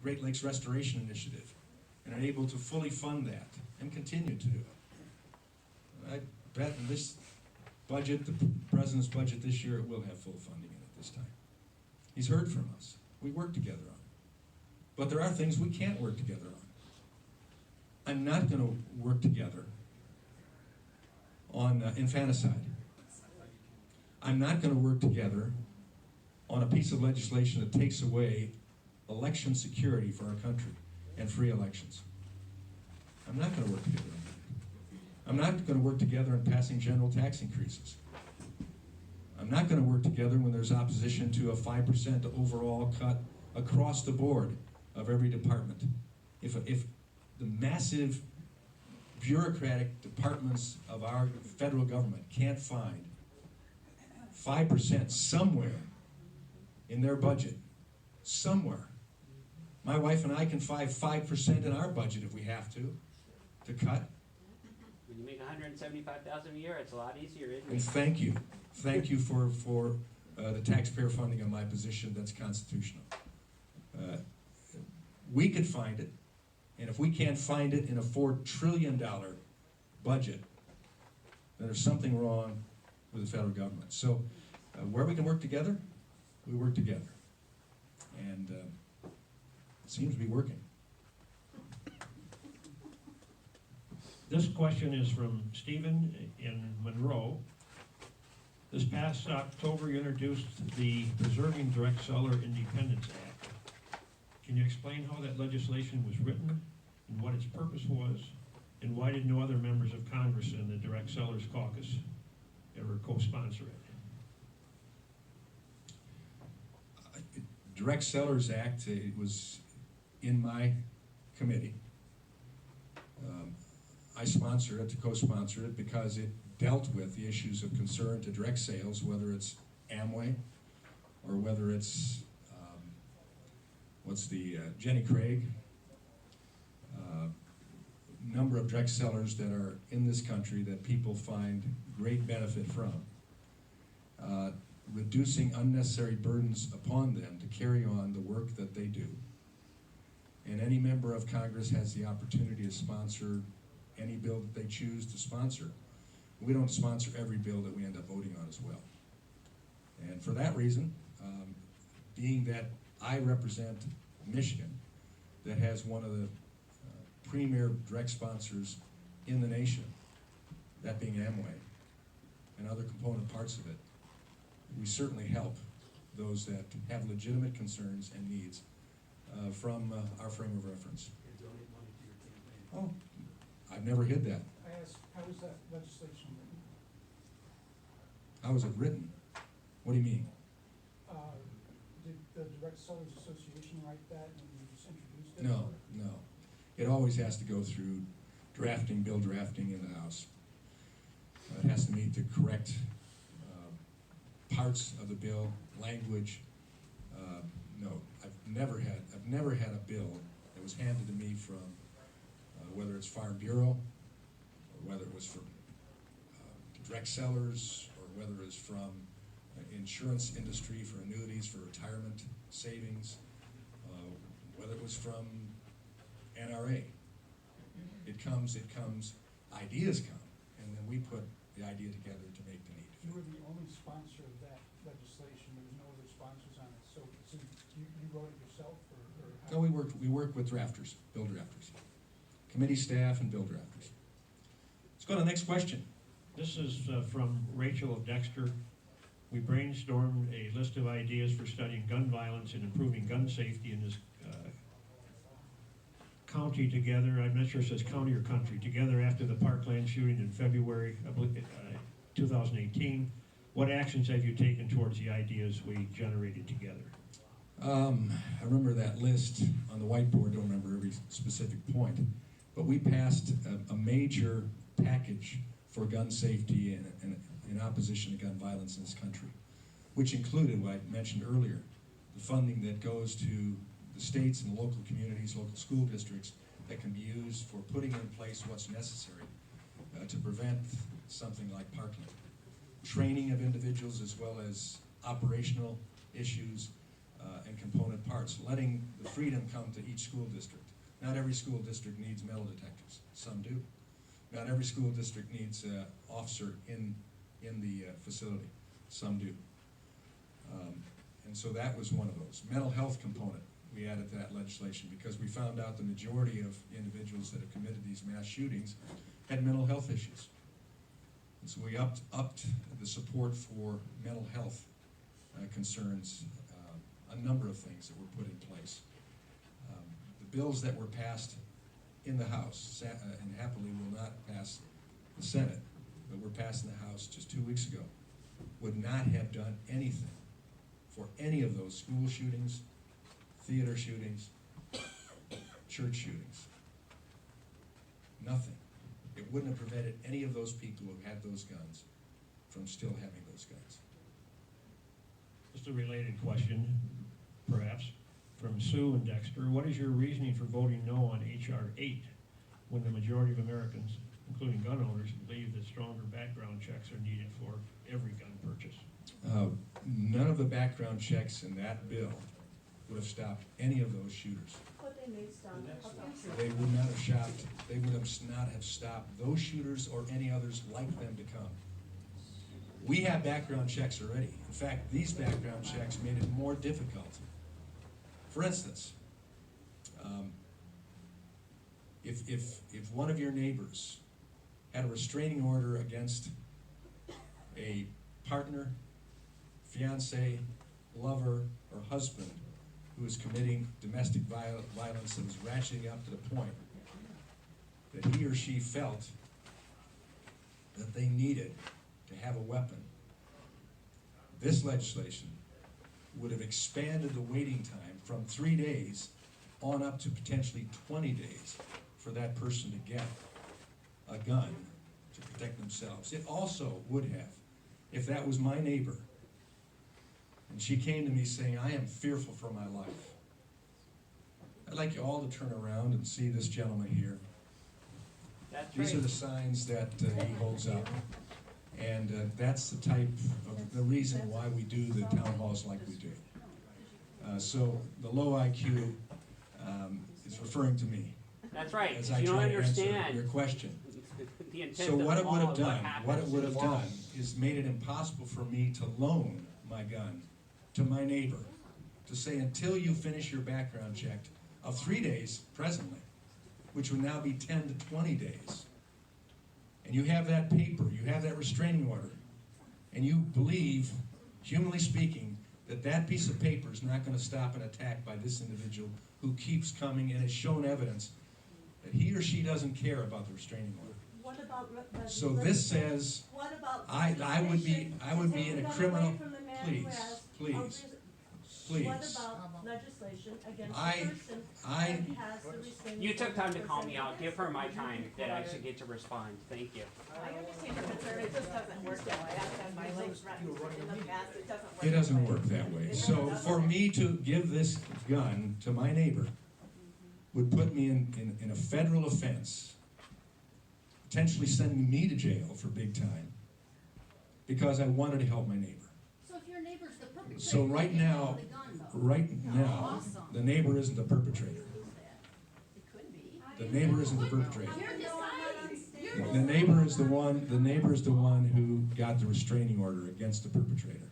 Great Lakes Restoration Initiative and are able to fully fund that and continue to do it. I bet in this budget, the president's budget this year, it will have full funding in it this time. He's heard from us. We work together on it. But there are things we can't work together on. I'm not going to work together on infanticide. I'm not going to work together on a piece of legislation that takes away election security for our country and free elections. I'm not going to work together on that. I'm not going to work together on passing general tax increases. I'm not going to work together when there's opposition to a 5% overall cut across the board of every department. If the massive bureaucratic departments of our federal government can't find 5% somewhere in their budget, somewhere. My wife and I can find 5% in our budget if we have to cut. When you make $175,000 a year, it's a lot easier, isn't it? And thank you for the taxpayer funding of my position. That's constitutional. We could find it, and if we can't find it in a $4 trillion budget, then there's something wrong with the federal government. So where we can work together, we work together. And it seems to be working. This question is from Stephen in Monroe. This past October, you introduced the Preserving Direct Seller Independence Act. Can you explain how that legislation was written and what its purpose was, and why did no other members of Congress in the Direct Sellers Caucus ever co-sponsor it? Direct Sellers Act, it was in my committee. I sponsored it, to co-sponsor it, because it dealt with the issues of concern to direct sales, whether it's Amway or whether it's, Jenny Craig, number of direct sellers that are in this country that people find great benefit from. Reducing unnecessary burdens upon them to carry on the work that they do. And any member of Congress has the opportunity to sponsor any bill that they choose to sponsor. We don't sponsor every bill that we end up voting on as well. And for that reason, being that I represent Michigan, that has one of the premier direct sponsors in the nation, that being Amway, and other component parts of it, we certainly help those that have legitimate concerns and needs from our frame of reference. Oh, I've never hid that. I asked, how was that legislation written? How was it written? What do you mean? Did the Direct Sellers Association write that and you just introduced it? No. It always has to go through drafting, bill drafting in the House. It has to meet the correct parts of the bill, language. No, I've never had a bill that was handed to me from whether it's Farm Bureau, or whether it was from direct sellers, or whether it's from insurance industry for annuities, for retirement savings, whether it was from NRA. It comes, ideas come, and then we put the idea together to make the need. You were the only sponsor of that legislation. There was no other sponsors on it. So you wrote it yourself, or how? No, we worked with drafters, bill drafters, committee staff, and bill drafters. Let's go to the next question. This is from Rachel of Dexter. We brainstormed a list of ideas for studying gun violence and improving gun safety in this county together. I'm not sure if it says county or country. Together after the Parkland shooting in February of 2018. What actions have you taken towards the ideas we generated together? I remember that list on the whiteboard. Don't remember every specific point. But we passed a major package for gun safety and in opposition to gun violence in this country, which included what I mentioned earlier, the funding that goes to the states and the local communities, local school districts, that can be used for putting in place what's necessary to prevent something like Parkland. Training of individuals as well as operational issues, and component parts, letting the freedom come to each school district. Not every school district needs metal detectors. Some do. Not every school district needs an officer in the facility. Some do. And so that was one of those. Mental health component, we added to that legislation because we found out the majority of individuals that have committed these mass shootings had mental health issues. And so we upped the support for mental health concerns, a number of things that were put in place. The bills that were passed in the House, and happily will not pass the Senate, but were passed in the House just 2 weeks ago, would not have done anything for any of those school shootings, theater shootings, church shootings. Nothing. It wouldn't have prevented any of those people who had those guns from still having those guns. Just a related question, perhaps, from Sue and Dexter. What is your reasoning for voting no on H.R. 8 when the majority of Americans, including gun owners, believe that stronger background checks are needed for every gun purchase? None of the background checks in that bill would have stopped any of those shooters. But they may stop. They would not have stopped. They would not have stopped those shooters or any others like them to come. We have background checks already. In fact, these background checks made it more difficult. For instance, if one of your neighbors had a restraining order against a partner, fiance, lover, or husband who was committing domestic violence that was ratcheting up to the point that he or she felt that they needed to have a weapon, this legislation would have expanded the waiting time from 3 days on up to potentially 20 days for that person to get a gun to protect themselves. It also would have, if that was my neighbor, and she came to me saying, I am fearful for my life. I'd like you all to turn around and see this gentleman here. That's These are right. the signs that he holds up. And that's the type of, the reason why we do the town halls like we do. So the low IQ is referring to me That's right. as I You don't try to answer understand your question. the intent So of what it would all have of done, what it happens. would have done is made it impossible for me to loan my gun to my neighbor, to say until you finish your background check of 3 days presently, which would now be 10 to 20 days. And you have that paper, you have that restraining order, and you believe, humanly speaking, that that piece of paper is not going to stop an attack by this individual who keeps coming and has shown evidence that he or she doesn't care about the restraining order. What about? So this says, What about? I would be in a criminal, please, please. What about legislation against I- the person I- that has the restraining? You took time to call me order out. Give her my time that I should get to respond. Thank you. I understand your concern, it just doesn't work that way. I've had my legs threatened in the past, it doesn't work. It doesn't that way. work that way. So for me to give this gun to my neighbor would put me in a federal offense, potentially sending me to jail for big time, because I wanted to help my neighbor. So if your neighbor's the perpetrator. So right they can now, have the gun, though. right now, Awesome. the neighbor isn't the perpetrator. It could be. The neighbor isn't the perpetrator. You're deciding. You're The neighbor is the one who got the restraining order against the perpetrator.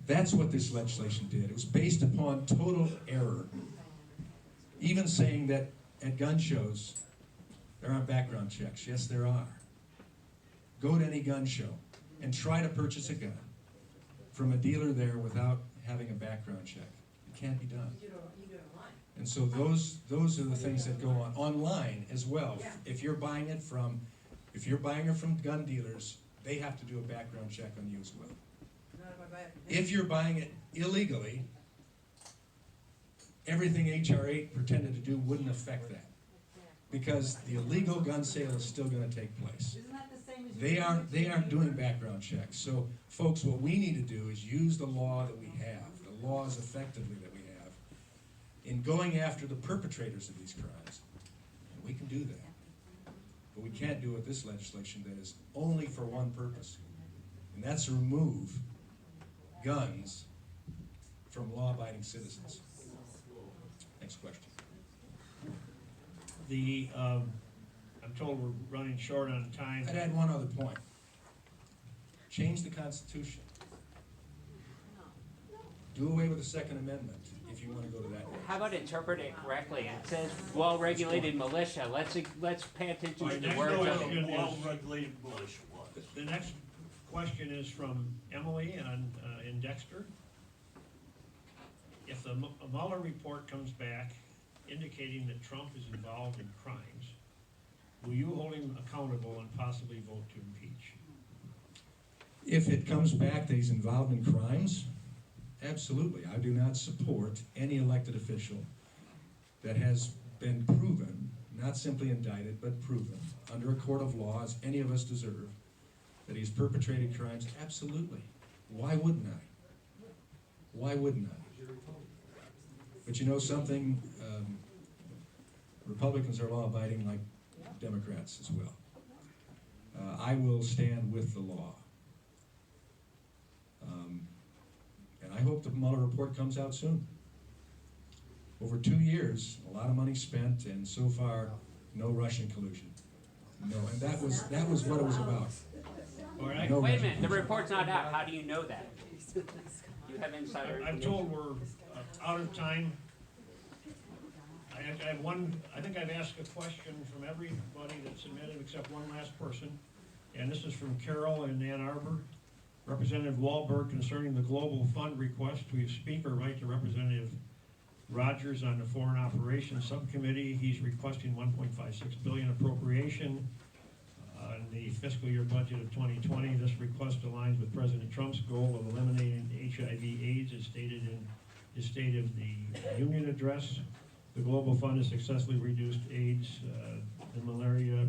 That's what this legislation did. It was based upon total error. Even saying that at gun shows, there aren't background checks. Yes, there are. Go to any gun show and try to purchase a gun from a dealer there without having a background check. It can't be done. You do it online. And so those are the things that go on online as well. If you're buying it from gun dealers, they have to do a background check on you as well. Not if I buy it. If you're buying it illegally, everything H.R. 8 pretended to do wouldn't affect that, because the illegal gun sale is still going to take place. Isn't that the same as? They aren't doing background checks. So, folks, what we need to do is use the law that we have, the laws effectively that we have, in going after the perpetrators of these crimes. And we can do that. But we can't do it with this legislation that is only for one purpose, and that's to remove guns from law-abiding citizens. Next question. I'm told we're running short on time. I'd add one other point. Change the Constitution. Do away with the Second Amendment if you want to go to that way. How about interpret it correctly? It says well-regulated militia. Let's pay attention All to right, the next words of question it. is- Well-regulated militia was. The next question is from Emily in Dexter. If the Mueller report comes back indicating that Trump is involved in crimes, will you hold him accountable and possibly vote to impeach? If it comes back that he's involved in crimes, absolutely. I do not support any elected official that has been proven, not simply indicted, but proven, under a court of law, as any of us deserve, that he's perpetrated crimes. Absolutely. Why wouldn't I? Why wouldn't I? But you know something? Republicans are law-abiding like Democrats as well. I will stand with the law. And I hope the Mueller report comes out soon. Over 2 years, a lot of money spent, and so far, no Russian collusion. No, and that was what it was about. All right. No Wait a Russian minute, the collusion. report's not out. How do you know that? You have insider I'm information. told we're out of time. I have one, I think I've asked a question from everybody that submitted except one last person. And this is from Carol in Ann Arbor. Representative Walberg concerning the Global Fund request. We have speaker right to Representative Rogers on the Foreign Operations Subcommittee. He's requesting $1.56 billion appropriation on the fiscal year budget of 2020. This request aligns with President Trump's goal of eliminating HIV/AIDS as stated in his State of the Union address. The Global Fund has successfully reduced AIDS and malaria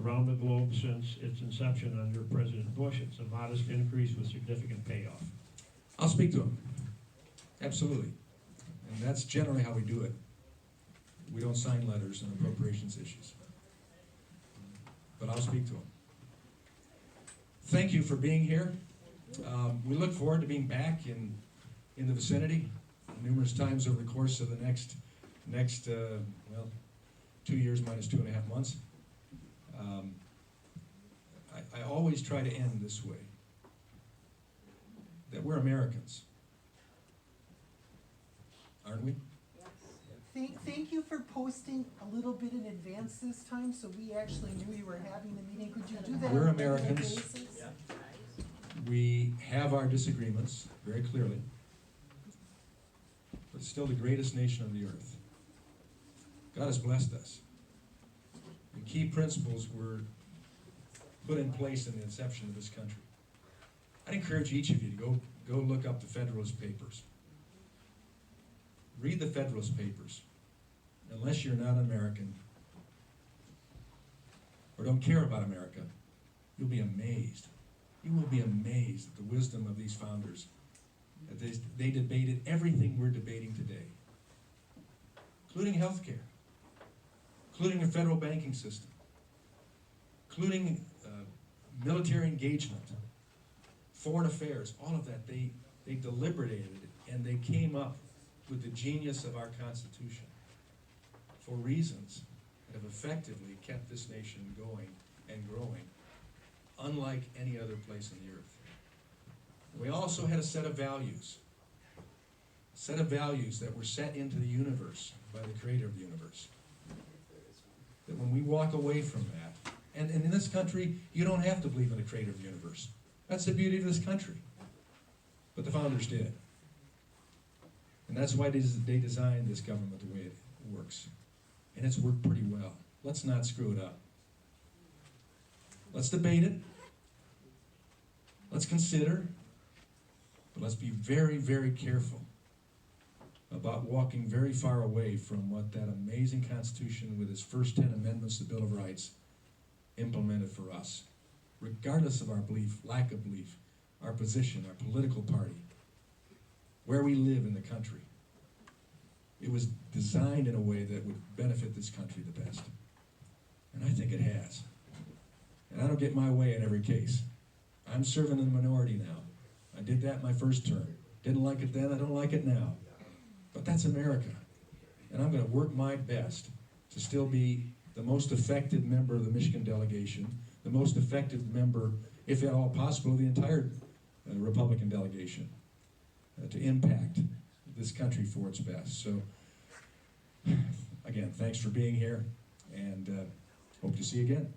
around the globe since its inception under President Bush. It's a modest increase with significant payoff. I'll speak to him. Absolutely. And that's generally how we do it. We don't sign letters on appropriations issues. But I'll speak to him. Thank you for being here. We look forward to being back in the vicinity numerous times over the course of the next 2 years minus 2.5 months. I always try to end this way, that we're Americans, aren't we? Thank you for posting a little bit in advance this time, so we actually knew you were having the meeting. Could you do that? We're on a regular Americans. basis? We have our disagreements, very clearly, but still the greatest nation on the earth. God has blessed us. And key principles were put in place in the inception of this country. I'd encourage each of you to go look up the Federalist Papers. Read the Federalist Papers. Unless you're not American or don't care about America, you'll be amazed. You will be amazed at the wisdom of these founders. That they debated everything we're debating today, including health care, including a federal banking system, including military engagement, foreign affairs, all of that. They deliberated and they came up with the genius of our Constitution for reasons that have effectively kept this nation going and growing, unlike any other place on the earth. We also had a set of values that were set into the universe by the creator of the universe. That when we walk away from that, and in this country, you don't have to believe in the creator of the universe. That's the beauty of this country. But the founders did. And that's why they designed this government the way it works. And it's worked pretty well. Let's not screw it up. Let's debate it. Let's consider. But let's be very, very careful about walking very far away from what that amazing Constitution with its first 10 amendments to the Bill of Rights implemented for us, regardless of our belief, lack of belief, our position, our political party, where we live in the country. It was designed in a way that would benefit this country the best. And I think it has. And I don't get my way in every case. I'm serving in the minority now. I did that my first term. Didn't like it then, I don't like it now. But that's America. And I'm gonna work my best to still be the most effective member of the Michigan delegation, the most effective member, if at all possible, of the entire Republican delegation, to impact this country for its best. So, again, thanks for being here, and hope to see you again.